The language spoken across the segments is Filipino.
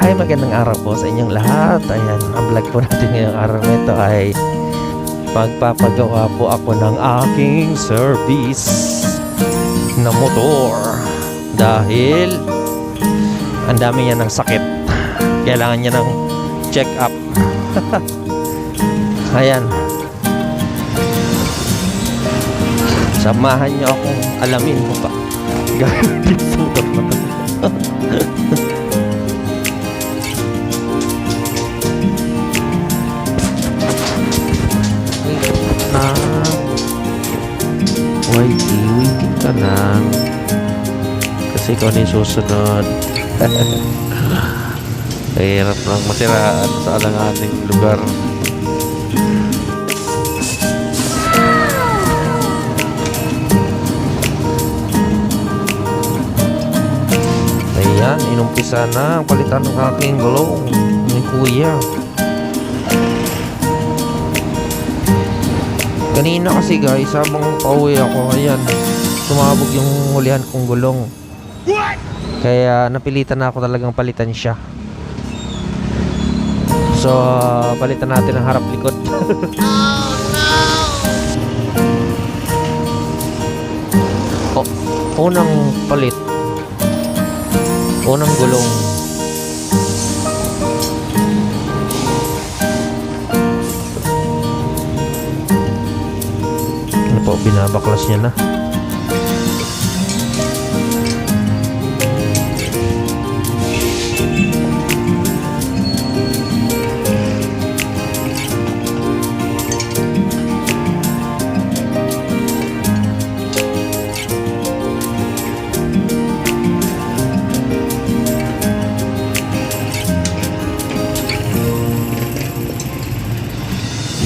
Ay, magandang araw po sa inyong lahat. Ayan, ang vlog po natin ngayong araw na ito ay magpapagawa po ako ng aking service na motor. Dahil ang dami niya ng sakit. Kailangan niya ng check up. Ayan. Samahan niyo akong alamin mo pa. Gano'n yung motor na to. Waiting ka na kasi ikaw na yung susunod. Hirap lang masiraan sa alanganing lugar. Ayan, inumpisa na ang palitan ng aking gulong ni kuya. Kanina kasi guys, habang pauwi ako, ayan, sumabog yung hulihan kong gulong. Kaya napilitan na ako talagang palitan siya. So, palitan natin ang harap likod. Oh, unang palit. Unang gulong. Po, binabaklas niya na.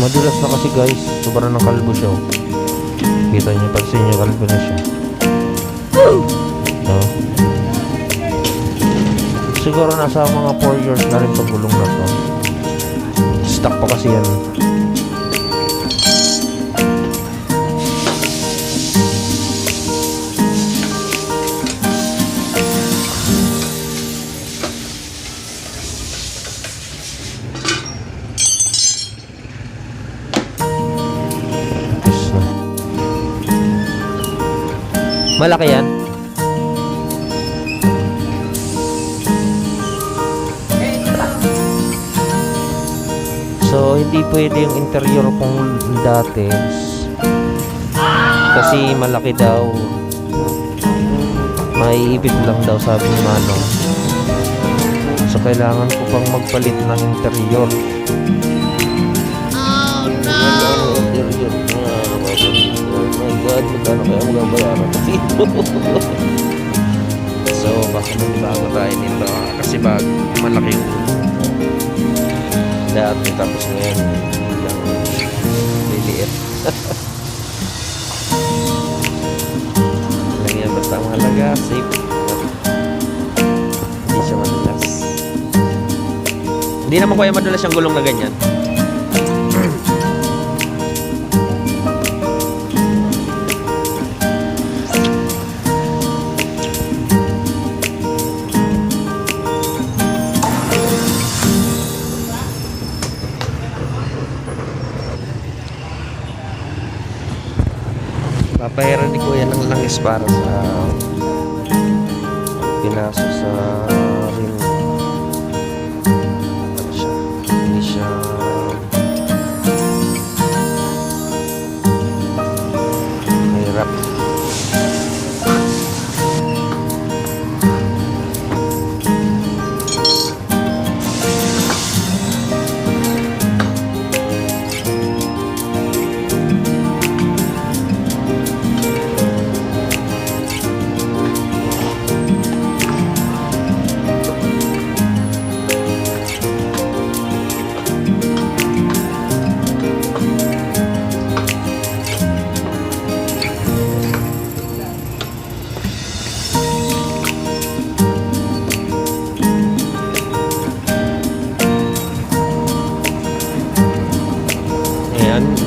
Madulas na kasi guys, sobrang ng kalbo siya. Kita niyo, pansin niyo, kalbo na siya. No? Siguro nasa mga 4 years na rin pagulong na to. Stuck pa kasi yan. Malaki yan. So, hindi pwede yung interior kung dati. Kasi malaki daw. Maiipit lang daw, sabi ni Manong. So, kailangan ko pang magpalit ng interior. Oh, no! Interior na. Magkano kaya magabayaran dito? So baka magbago tayo nito kasi malaki yung dati, tapos ngayon lang liliit. Lang yan, basta mahalaga safe, hindi siya madulas. Hindi naman kaya madulas yung gulong na ganyan. Papayaran ni kuya ng langis para sa pinaso sa rim. Ano siya? Hindi siya mahirap.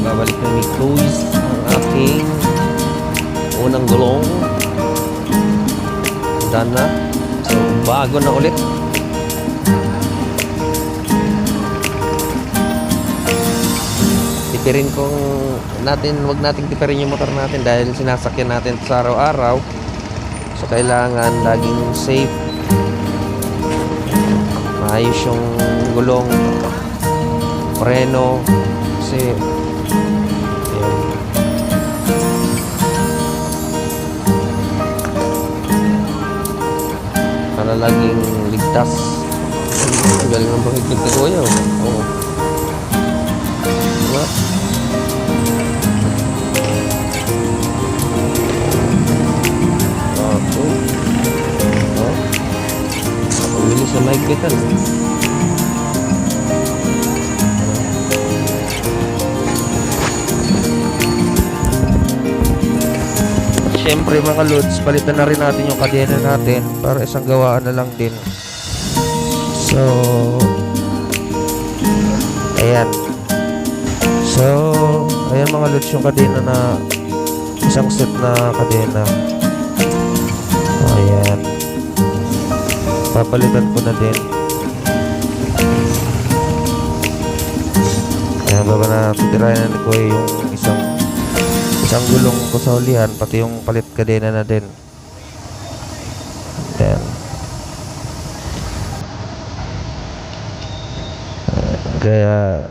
Babalik na ni Cruz ang aking unang gulong. Done na. So bago na ulit. tipirin kung wag nating tipirin yung motor natin dahil sinasakyan natin sa araw-araw. So kailangan laging safe, maayos yung gulong, preno, kasi yun, para laging ligtas. Ang galing ng bahigid ni Kuya. Oo. Diba? Okay. Oh. Ang bilis na mahigpitan. Siyempre mga lods, palitan na rin natin yung kadena natin para isang gawaan na lang din. So ayan. So ayan mga lods, yung kadena na isang set na kadena. Ayan. Papalitan ko na din. Ayan, baba na titirayan na ko yung isang gulong ko sa ulihan, pati yung palit kadena na din. Then kaya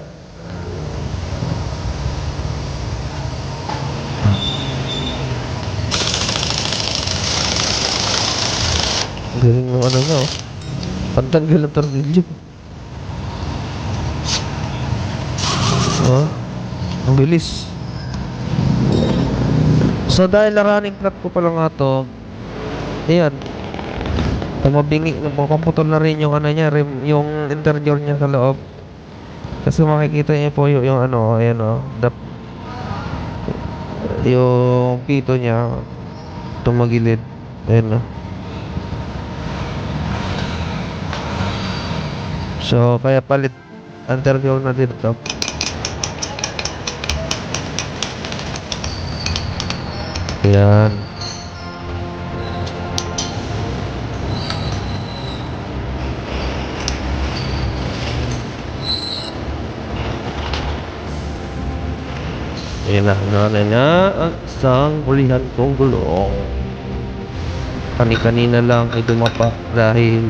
galing ng ano nga, oh. Pantanggal ng tornilyo. Oh, ang bilis. So dahil running flat ko pala nga to, ayan, mapuputol na rin yung ano niya, yung interior niya sa loob. Kasi makikita niyo po yung ano, ayan o, yung pito niya tumagilid. Ayan o. So kaya palit interior na din ito. Ayan. Ayan na ang isang ulihan kong gulong. Kanina lang ay dumapa dahil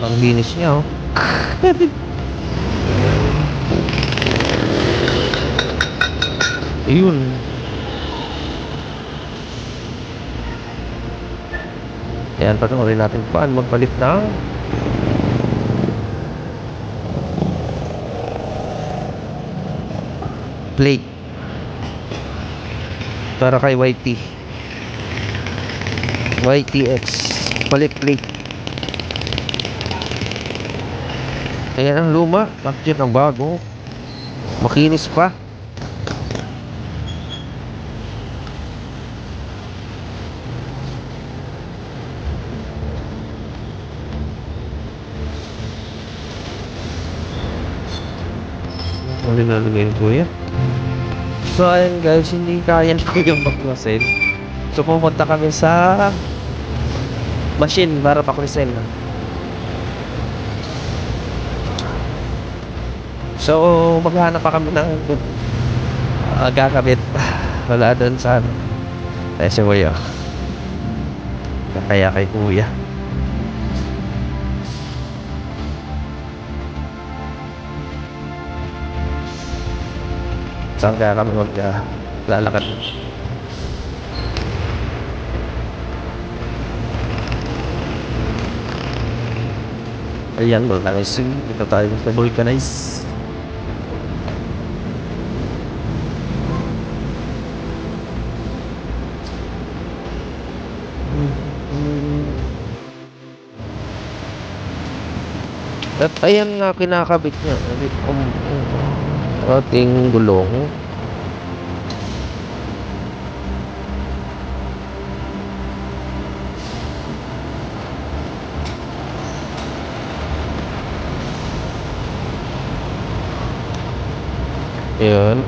ang linis niya, oh. Ayun. Ayan, panoorin natin paano magpalit ng plate para kay YTX palit plate. Ayan ang luma, at yun ang bago, makinis pa. Ano nalagay ko yan? So ayun guys, hindi kaya na yung baklasin. So pumunta kami sa machine para paklisin. So maghanap pa kami ng gagabit. Wala doon sa ano. Ay si Kuya. Kaya kay Kuya. Saan kaya kami lalakad? Ayan, vulcanizing. Dito tayo sa vulcanize. At ayan nga kinakabit niya. Ating gulong. Ayan.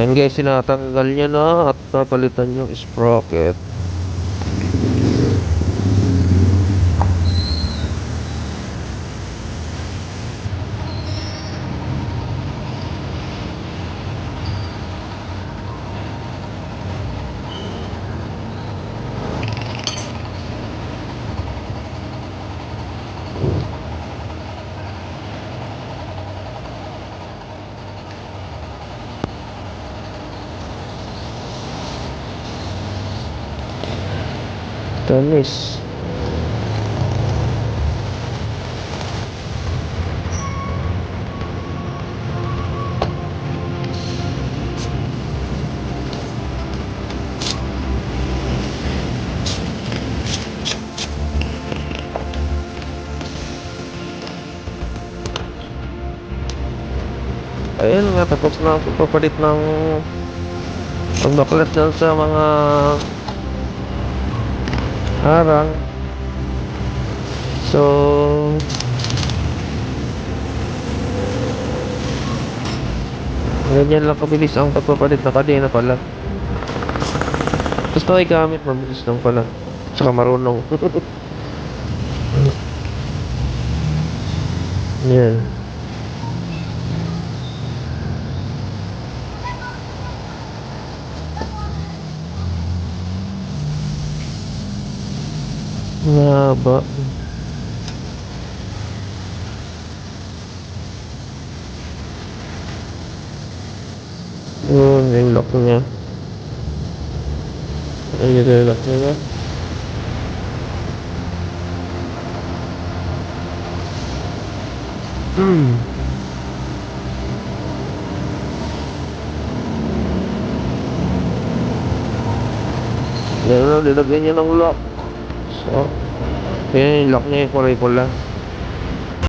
Ayun guys, sinatanggal niya na at papalitan yung sprocket. Tanis. Ayun nga, tapos na ako papalit ng pagbaklat dyan sa mga harang. So, ganyan lang kabilis ang pagpapalit na kadena pala. Tapos nakigamit, mabilis lang pala. Tsaka marunong. Yan. Mahaba. Yun, yung lock niya. Ayun yung lock niya. Yan na, nilagyan niya ng lock. So, yan yung lock niya, yung kulay pula.